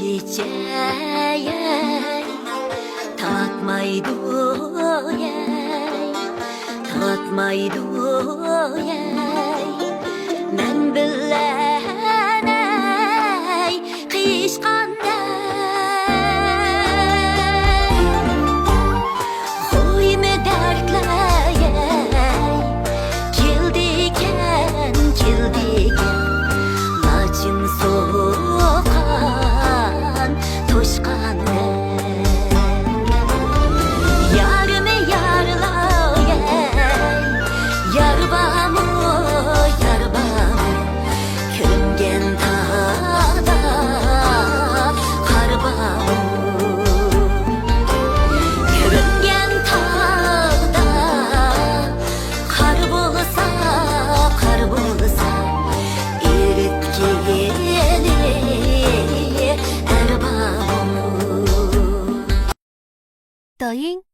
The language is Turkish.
kechayay tatmaydoyay men billanay qishqanday hoyme dertlayay keldiken lachin soğukan toşqanday yarime yarlayay yarbamı kürüngen tağda qarbamı kürüngen tağda qar bolsa eritkeni erbamı.抖音